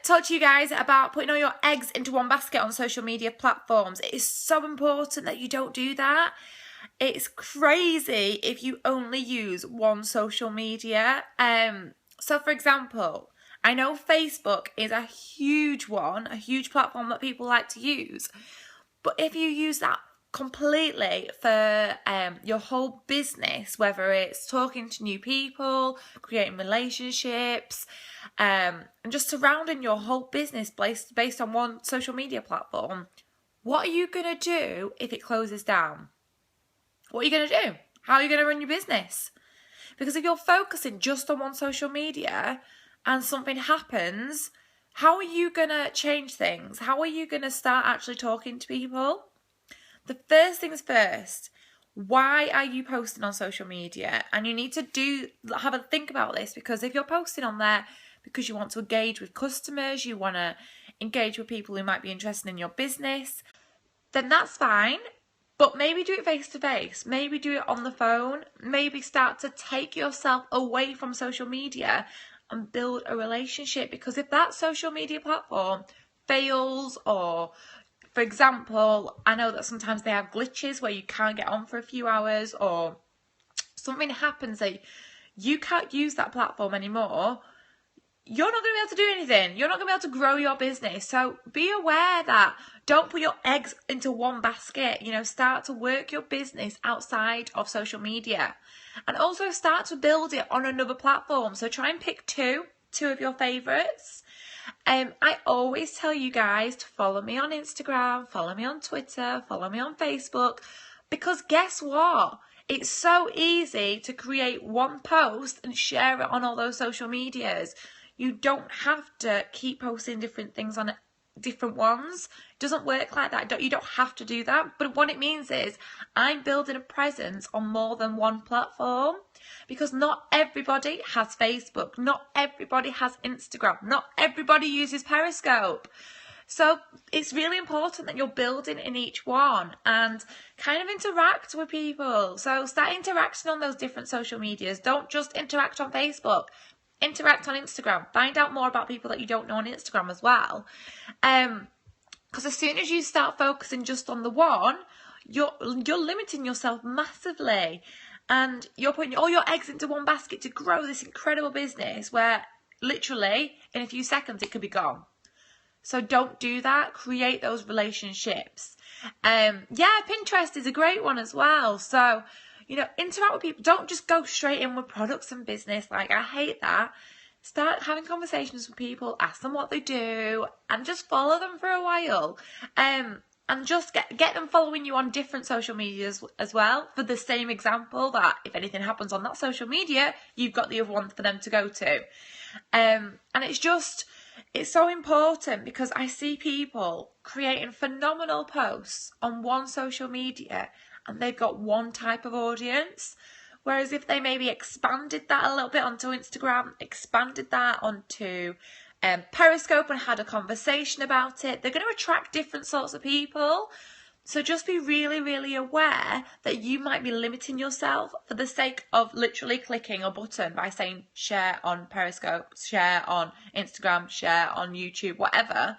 talk to you guys about putting all your eggs into one basket on social media platforms. It is so important that you don't do that. It's crazy if you only use one social media. So for example, I know Facebook is a huge one, a huge platform that people like to use. But if you use that completely for your whole business, whether it's talking to new people, creating relationships, and just surrounding your whole business based on one social media platform, what are you going to do if it closes down? What are you going to do? How are you going to run your business? Because if you're focusing just on one social media and something happens, how are you going to change things? How are you going to start actually talking to people? The first things first, why are you posting on social media? And you need to have a think about this, because if you're posting on there because you want to engage with customers, you want to engage with people who might be interested in your business, then that's fine. But maybe do it face to face. Maybe do it on the phone. Maybe start to take yourself away from social media and build a relationship. Because if that social media platform fails, or for example, I know that sometimes they have glitches where you can't get on for a few hours, or something happens that you can't use that platform anymore, you're not going to be able to do anything. You're not going to be able to grow your business. So be aware that don't put your eggs into one basket. Start to work your business outside of social media, and also start to build it on another platform. So try and pick two of your favorites. I always tell you guys to follow me on Instagram, follow me on Twitter, follow me on Facebook, because guess what? It's so easy to create one post and share it on all those social medias. You don't have to keep posting different things on different ones. It doesn't work like that. You don't have to do that. But what it means is I'm building a presence on more than one platform, because not everybody has Facebook. Not everybody has Instagram. Not everybody uses Periscope. So it's really important that you're building in each one and kind of interact with people. So start interacting on those different social medias. Don't just interact on Facebook. Interact on Instagram. Find out more about people that you don't know on Instagram as well. Because as soon as you start focusing just on the one, you're limiting yourself massively, and you're putting all your eggs into one basket to grow this incredible business where literally in a few seconds it could be gone. So don't do that. Create those relationships. Pinterest is a great one as well. So interact with people. Don't just go straight in with products and business. I hate that. Start having conversations with people, ask them what they do, and just follow them for a while. And just get them following you on different social medias as well, for the same example that if anything happens on that social media, you've got the other one for them to go to. And it's so important, because I see people creating phenomenal posts on one social media and they've got one type of audience. Whereas if they maybe expanded that a little bit onto Instagram, expanded that onto Periscope and had a conversation about it, they're going to attract different sorts of people. So just be really, really aware that you might be limiting yourself for the sake of literally clicking a button by saying share on Periscope, share on Instagram, share on YouTube, whatever.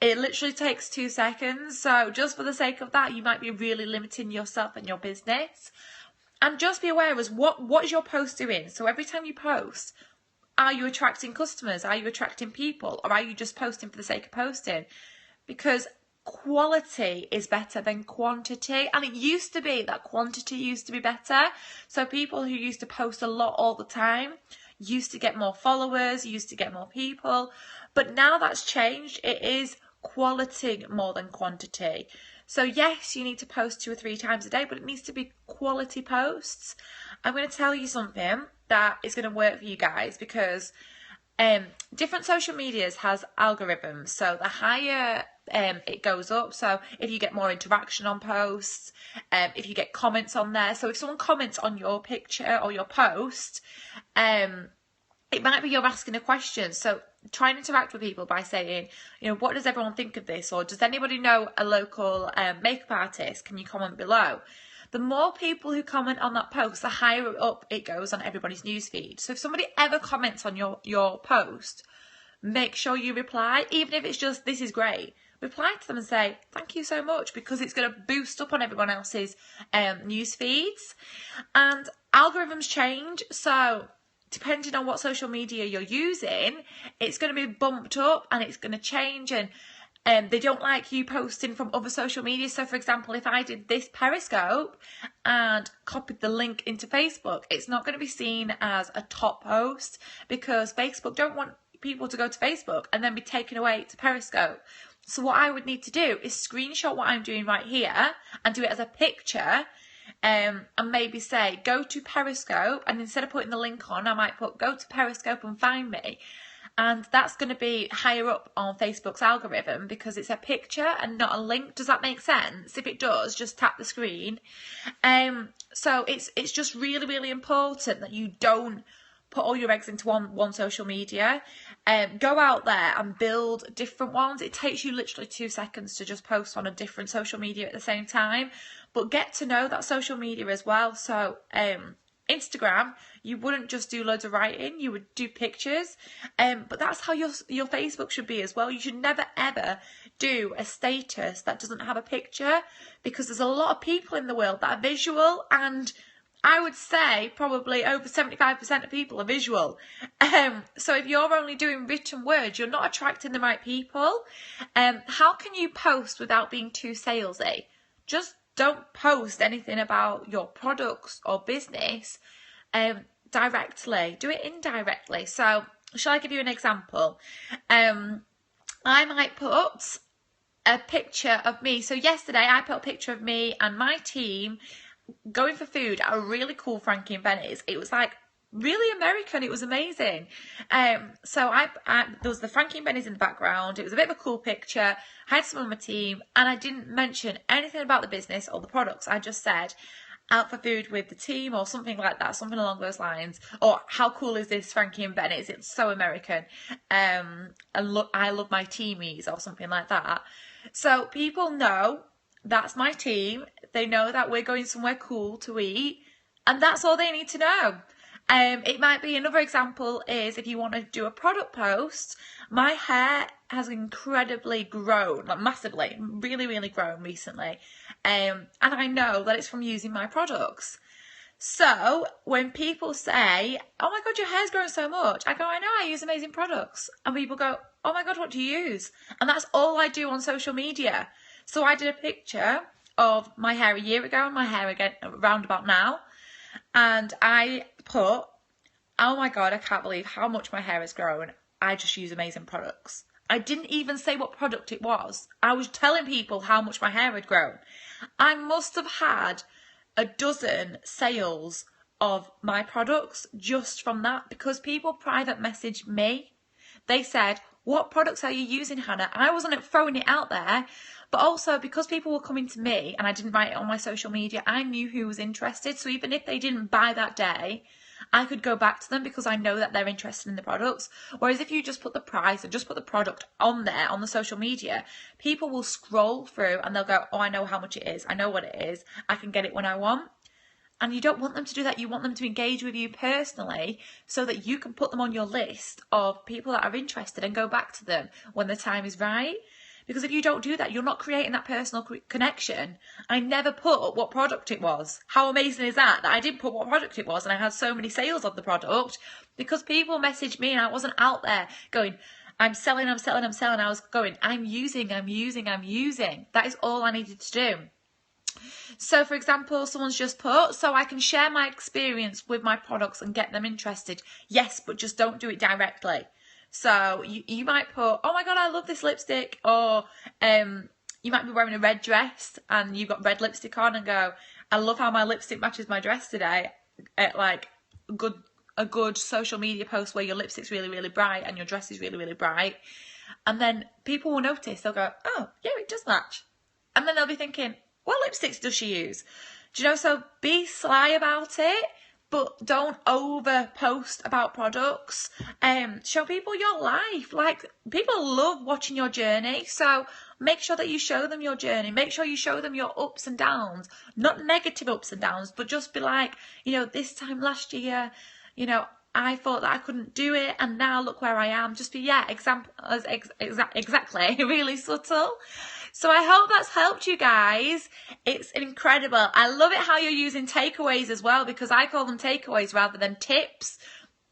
It literally takes 2 seconds. So just for the sake of that, you might be really limiting yourself and your business. And just be aware as what is your post doing? So every time you post, are you attracting customers? Are you attracting people? Or are you just posting for the sake of posting? Because quality is better than quantity. And it used to be that quantity used to be better. So people who used to post a lot all the time used to get more followers, used to get more people. But now that's changed. It is quality more than quantity. So yes, you need to post 2 or 3 times a day, but it needs to be quality posts. I'm going to tell you something that is going to work for you guys, because different social medias has algorithms. So the higher it goes up, so if you get more interaction on posts, if you get comments on there, so if someone comments on your picture or your post, it might be you're asking a question. So try and interact with people by saying, what does everyone think of this? Or does anybody know a local makeup artist? Can you comment below? The more people who comment on that post, the higher up it goes on everybody's newsfeed. So if somebody ever comments on your post, make sure you reply, even if it's just, this is great. Reply to them and say, thank you so much, because it's going to boost up on everyone else's news feeds. And algorithms change, so depending on what social media you're using, it's going to be bumped up and it's going to change, and they don't like you posting from other social media. So for example, if I did this Periscope and copied the link into Facebook, it's not going to be seen as a top post, because Facebook don't want people to go to Facebook and then be taken away to Periscope. So what I would need to do is screenshot what I'm doing right here and do it as a picture, and maybe say, go to Periscope, and instead of putting the link on, I might put, go to Periscope and find me. And that's going to be higher up on Facebook's algorithm because it's a picture and not a link. Does that make sense? If it does, just tap the screen. So it's just really, really important that you don't put all your eggs into one social media. Go out there and build different ones. It takes you literally 2 seconds to just post on a different social media at the same time. But get to know that social media as well. So Instagram, you wouldn't just do loads of writing, you would do pictures. But that's how your Facebook should be as well. You should never ever do a status that doesn't have a picture, because there's a lot of people in the world that are visual, and I would say probably over 75% of people are visual. So if you're only doing written words, you're not attracting the right people. How can you post without being too salesy? Just don't post anything about your products or business directly. Do it indirectly. So shall I give you an example? I might put a picture of me. So yesterday I put a picture of me and my team going for food at a really cool Frankie and Benny's. It was like really American. It was amazing. So there was the Frankie and Benny's in the background. It was a bit of a cool picture. I had some on my team, and I didn't mention anything about the business or the products. I just said out for food with the team or something like that, something along those lines. Or how cool is this Frankie and Benny's? It's so American. And look, I love my teamies or something like that. So people know that's my team. They know that we're going somewhere cool to eat, and that's all they need to know. It might be, another example is if you want to do a product post. My hair has incredibly grown, like massively, really, really grown recently. And I know that it's from using my products. So when people say, oh my God, your hair's grown so much, I go, I know, I use amazing products. And people go, oh my God, what do you use? And that's all I do on social media. So I did a picture of my hair a year ago and my hair again around about now. And I put, oh my God, I can't believe how much my hair has grown. I just use amazing products. I didn't even say what product it was. I was telling people how much my hair had grown. I must have had a dozen sales of my products just from that, because people private messaged me. They said, what products are you using, Hannah? I wasn't throwing it out there. But also, because people were coming to me and I didn't write it on my social media, I knew who was interested. So even if they didn't buy that day, I could go back to them because I know that they're interested in the products. Whereas if you just put the price and just put the product on there on the social media, people will scroll through and they'll go, oh, I know how much it is. I know what it is. I can get it when I want. And you don't want them to do that. You want them to engage with you personally so that you can put them on your list of people that are interested and go back to them when the time is right. Because if you don't do that, you're not creating that personal connection. I never put what product it was. How amazing is that? That I didn't put what product it was and I had so many sales of the product because people messaged me and I wasn't out there going, I'm selling. I was going, I'm using. That is all I needed to do. So for example, someone's just put, so I can share my experience with my products and get them interested. Yes, but just don't do it directly. So you might put, oh my God, I love this lipstick. Or you might be wearing a red dress and you've got red lipstick on and go, I love how my lipstick matches my dress today. Like a good social media post where your lipstick's really, really bright and your dress is really, really bright. And then people will notice. They'll go, oh, yeah, it does match. And then they'll be thinking, what lipsticks does she use? Do you know, so be sly about it. But don't over post about products. Show people your life. Like, people love watching your journey. So make sure that you show them your journey. Make sure you show them your ups and downs. Not negative ups and downs, but just be like, you know, this time last year, you know, I thought that I couldn't do it, and now look where I am. Just be, exactly, really subtle. So I hope that's helped you guys. It's incredible. I love it how you're using takeaways as well, because I call them takeaways rather than tips.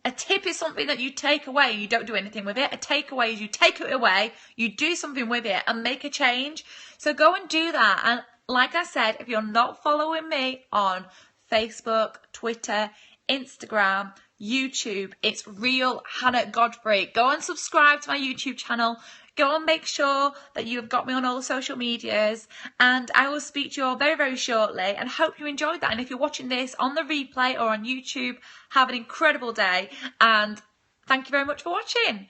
A tip is something that you take away, you don't do anything with it. A takeaway is you take it away, you do something with it and make a change. So go and do that. And like I said, if you're not following me on Facebook, Twitter, Instagram, YouTube, it's Real Hannah Godfrey. Go and subscribe to my YouTube channel. Go and make sure that you've got me on all the social medias, and I will speak to you all very, very shortly, and hope you enjoyed that. And if you're watching this on the replay or on YouTube, have an incredible day, and thank you very much for watching.